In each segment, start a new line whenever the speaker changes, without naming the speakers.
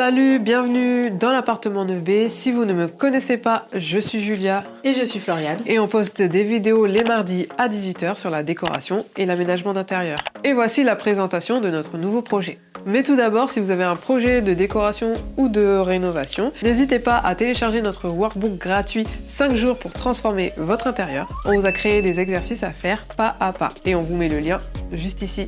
Salut, bienvenue dans l'appartement 9B. Si vous ne me connaissez pas, je suis Julia.
Et je suis Floriane.
Et on poste des vidéos les mardis à 18h sur la décoration et l'aménagement d'intérieur. Et voici la présentation de notre nouveau projet. Mais tout d'abord, si vous avez un projet de décoration ou de rénovation, n'hésitez pas à télécharger notre workbook gratuit 5 jours pour transformer votre intérieur. On vous a créé des exercices à faire pas à pas. Et on vous met le lien juste ici.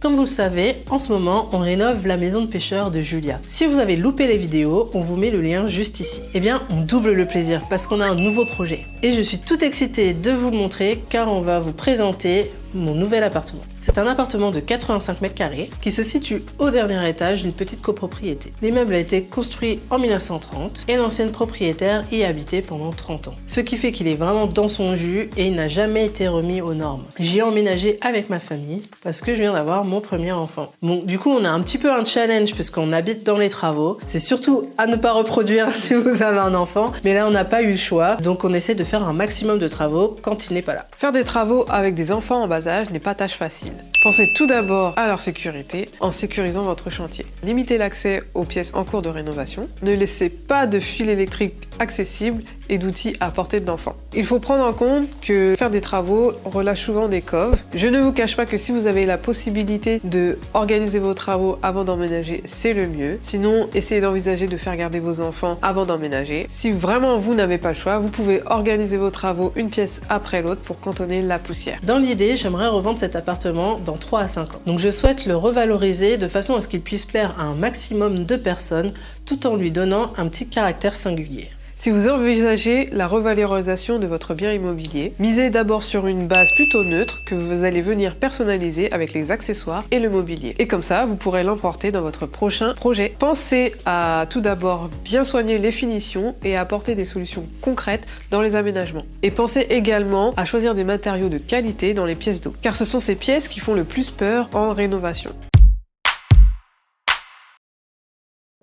Comme vous le savez, en ce moment, on rénove la maison de pêcheurs de Julia. Si vous avez loupé les vidéos, on vous met le lien juste ici. Eh bien, on double le plaisir parce qu'on a un nouveau projet. Et je suis toute excitée de vous le montrer car on va vous présenter mon nouvel appartement. C'est un appartement de 85 mètres carrés qui se situe au dernier étage d'une petite copropriété. L'immeuble a été construit en 1930 et l'ancienne propriétaire y a habité pendant 30 ans. Ce qui fait qu'il est vraiment dans son jus et il n'a jamais été remis aux normes. J'y ai emménagé avec ma famille parce que je viens d'avoir mon premier enfant. Bon, du coup, on a un petit peu un challenge puisqu'on habite dans les travaux. C'est surtout à ne pas reproduire si vous avez un enfant, mais là, on n'a pas eu le choix. Donc, on essaie de faire un maximum de travaux quand il n'est pas là.
Faire des travaux avec des enfants en bas âge n'est pas tâche facile. Pensez tout d'abord à leur sécurité en sécurisant votre chantier. Limitez l'accès aux pièces en cours de rénovation. Ne laissez pas de fil électrique accessible et d'outils à portée de l'enfant. Il faut prendre en compte que faire des travaux relâche souvent des coves. Je ne vous cache pas que si vous avez la possibilité de organiser vos travaux avant d'emménager, c'est le mieux. Sinon, essayez d'envisager de faire garder vos enfants avant d'emménager. Si vraiment vous n'avez pas le choix, vous pouvez organiser vos travaux une pièce après l'autre pour cantonner la poussière.
Dans l'idée, j'aimerais revendre cet appartement dans 3 à 5 ans. Donc je souhaite le revaloriser de façon à ce qu'il puisse plaire à un maximum de personnes tout en lui donnant un petit caractère singulier.
Si vous envisagez la revalorisation de votre bien immobilier, misez d'abord sur une base plutôt neutre que vous allez venir personnaliser avec les accessoires et le mobilier. Et comme ça, vous pourrez l'emporter dans votre prochain projet. Pensez à tout d'abord bien soigner les finitions et à apporter des solutions concrètes dans les aménagements. Et pensez également à choisir des matériaux de qualité dans les pièces d'eau, car ce sont ces pièces qui font le plus peur en rénovation.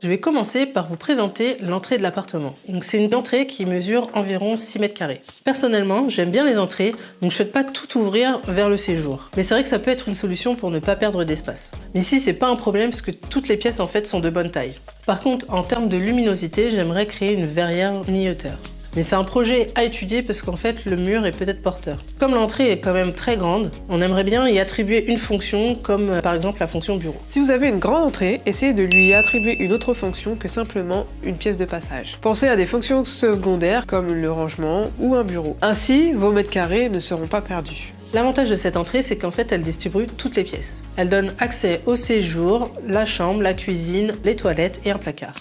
Je vais commencer par vous présenter l'entrée de l'appartement. Donc c'est une entrée qui mesure environ 6 mètres carrés. Personnellement, j'aime bien les entrées, donc je ne souhaite pas tout ouvrir vers le séjour. Mais c'est vrai que ça peut être une solution pour ne pas perdre d'espace. Mais ici, c'est pas un problème parce que toutes les pièces en fait sont de bonne taille. Par contre, en termes de luminosité, j'aimerais créer une verrière mi-hauteur. Mais c'est un projet à étudier parce qu'en fait, le mur est peut-être porteur. Comme l'entrée est quand même très grande, on aimerait bien y attribuer une fonction comme par exemple la fonction bureau.
Si vous avez une grande entrée, essayez de lui attribuer une autre fonction que simplement une pièce de passage. Pensez à des fonctions secondaires comme le rangement ou un bureau. Ainsi, vos mètres carrés ne seront pas perdus.
L'avantage de cette entrée, c'est qu'en fait, elle distribue toutes les pièces. Elle donne accès au séjour, la chambre, la cuisine, les toilettes et un placard.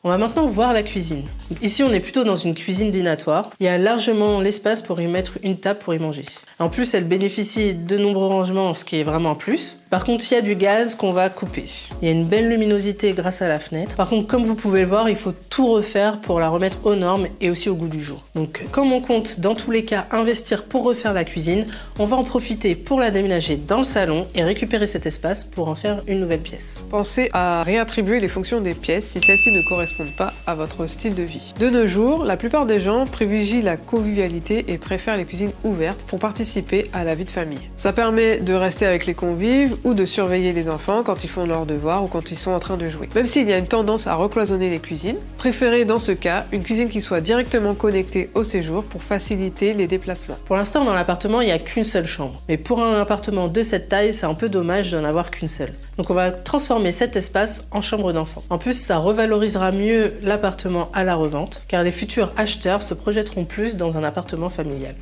On va maintenant voir la cuisine. Ici, on est plutôt dans une cuisine dînatoire. Il y a largement l'espace pour y mettre une table pour y manger. En plus, elle bénéficie de nombreux rangements, ce qui est vraiment un plus. Par contre, il y a du gaz qu'on va couper. Il y a une belle luminosité grâce à la fenêtre. Par contre, comme vous pouvez le voir, il faut tout refaire pour la remettre aux normes et aussi au goût du jour. Donc, comme on compte dans tous les cas investir pour refaire la cuisine, on va en profiter pour la déménager dans le salon et récupérer cet espace pour en faire une nouvelle pièce.
Pensez à réattribuer les fonctions des pièces si celles-ci ne correspondent pas à votre style de vie. De nos jours, la plupart des gens privilégient la convivialité et préfèrent les cuisines ouvertes pour participer à la vie de famille. Ça permet de rester avec les convives ou de surveiller les enfants quand ils font leurs devoirs ou quand ils sont en train de jouer. Même s'il y a une tendance à recloisonner les cuisines, préférez dans ce cas une cuisine qui soit directement connectée au séjour pour faciliter les déplacements.
Pour l'instant, dans l'appartement, il n'y a qu'une seule chambre. Mais pour un appartement de cette taille, c'est un peu dommage d'en avoir qu'une seule. Donc on va transformer cet espace en chambre d'enfant. En plus, ça revalorisera mieux l'appartement à la revente, car les futurs acheteurs se projetteront plus dans un appartement familial.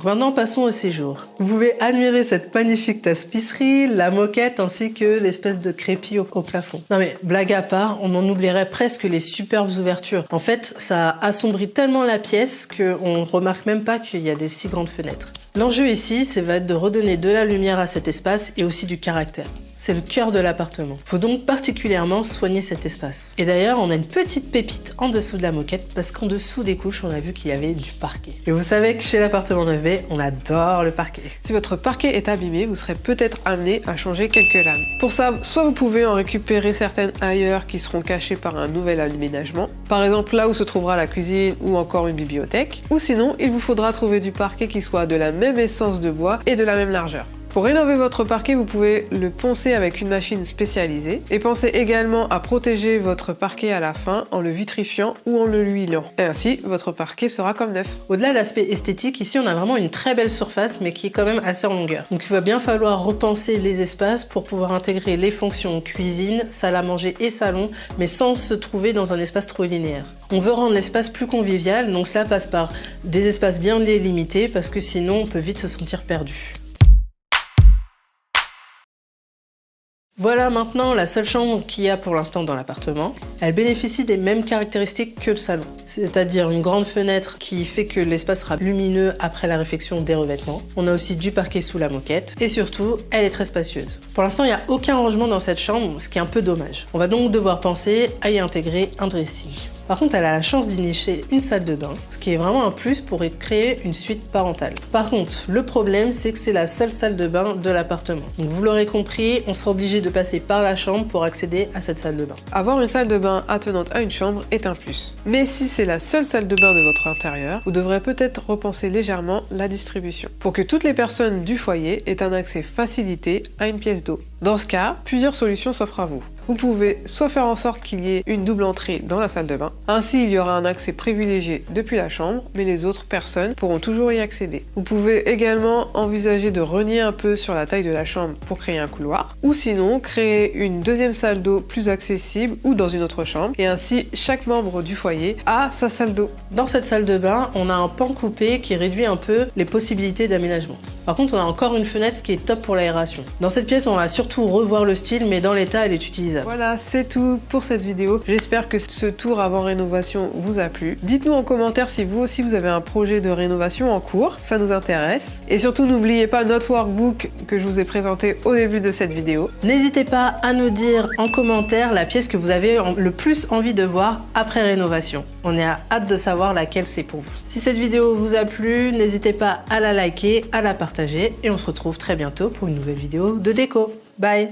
Maintenant, passons au séjour. Vous pouvez admirer cette magnifique tasse-pisserie, la moquette ainsi que l'espèce de crépi au plafond. Non mais, blague à part, on en oublierait presque les superbes ouvertures. En fait, ça assombrit tellement la pièce qu'on ne remarque même pas qu'il y a des si grandes fenêtres. L'enjeu ici, ça va être de redonner de la lumière à cet espace et aussi du caractère. c'est le cœur de l'appartement. Il faut donc particulièrement soigner cet espace. Et d'ailleurs, on a une petite pépite en dessous de la moquette parce qu'en dessous des couches, on a vu qu'il y avait du parquet. Et vous savez que chez l'appartement 9B, on adore le parquet.
Si votre parquet est abîmé, vous serez peut-être amené à changer quelques lames. Pour ça, soit vous pouvez en récupérer certaines ailleurs qui seront cachées par un nouvel aménagement, par exemple là où se trouvera la cuisine ou encore une bibliothèque, ou sinon, il vous faudra trouver du parquet qui soit de la même essence de bois et de la même largeur. Pour rénover votre parquet, vous pouvez le poncer avec une machine spécialisée et pensez également à protéger votre parquet à la fin en le vitrifiant ou en le huilant. Et ainsi, votre parquet sera comme neuf.
Au-delà de l'aspect esthétique, ici on a vraiment une très belle surface mais qui est quand même assez en longueur. Donc il va bien falloir repenser les espaces pour pouvoir intégrer les fonctions cuisine, salle à manger et salon, mais sans se trouver dans un espace trop linéaire. On veut rendre l'espace plus convivial, donc cela passe par des espaces bien délimités parce que sinon on peut vite se sentir perdu. Voilà maintenant la seule chambre qu'il y a pour l'instant dans l'appartement. Elle bénéficie des mêmes caractéristiques que le salon, c'est-à-dire une grande fenêtre qui fait que l'espace sera lumineux après la réfection des revêtements. On a aussi du parquet sous la moquette et surtout, elle est très spacieuse. Pour l'instant, il n'y a aucun rangement dans cette chambre, ce qui est un peu dommage. On va donc devoir penser à y intégrer un dressing. Par contre, elle a la chance d'y nicher une salle de bain, ce qui est vraiment un plus pour y créer une suite parentale. Par contre, le problème, c'est que c'est la seule salle de bain de l'appartement. Donc vous l'aurez compris, on sera obligé de passer par la chambre pour accéder à cette salle de bain.
Avoir une salle de bain attenante à une chambre est un plus. Mais si c'est la seule salle de bain de votre intérieur, vous devrez peut-être repenser légèrement la distribution pour que toutes les personnes du foyer aient un accès facilité à une pièce d'eau. Dans ce cas, plusieurs solutions s'offrent à vous. Vous pouvez soit faire en sorte qu'il y ait une double entrée dans la salle de bain, ainsi il y aura un accès privilégié depuis la chambre, mais les autres personnes pourront toujours y accéder. Vous pouvez également envisager de renier un peu sur la taille de la chambre pour créer un couloir, ou sinon créer une deuxième salle d'eau plus accessible ou dans une autre chambre, et ainsi chaque membre du foyer a sa salle d'eau.
Dans cette salle de bain, on a un pan coupé qui réduit un peu les possibilités d'aménagement. Par contre, on a encore une fenêtre qui est top pour l'aération. Dans cette pièce, on va surtout revoir le style, mais dans l'état, elle est utilisable.
Voilà, c'est tout pour cette vidéo. J'espère que ce tour avant rénovation vous a plu. Dites-nous en commentaire si vous aussi vous avez un projet de rénovation en cours, ça nous intéresse. Et surtout, n'oubliez pas notre workbook que je vous ai présenté au début de cette vidéo.
N'hésitez pas à nous dire en commentaire la pièce que vous avez le plus envie de voir après rénovation. On est hâte de savoir laquelle c'est pour vous. Si cette vidéo vous a plu, n'hésitez pas à la liker, à la partager et on se retrouve très bientôt pour une nouvelle vidéo de déco. Bye!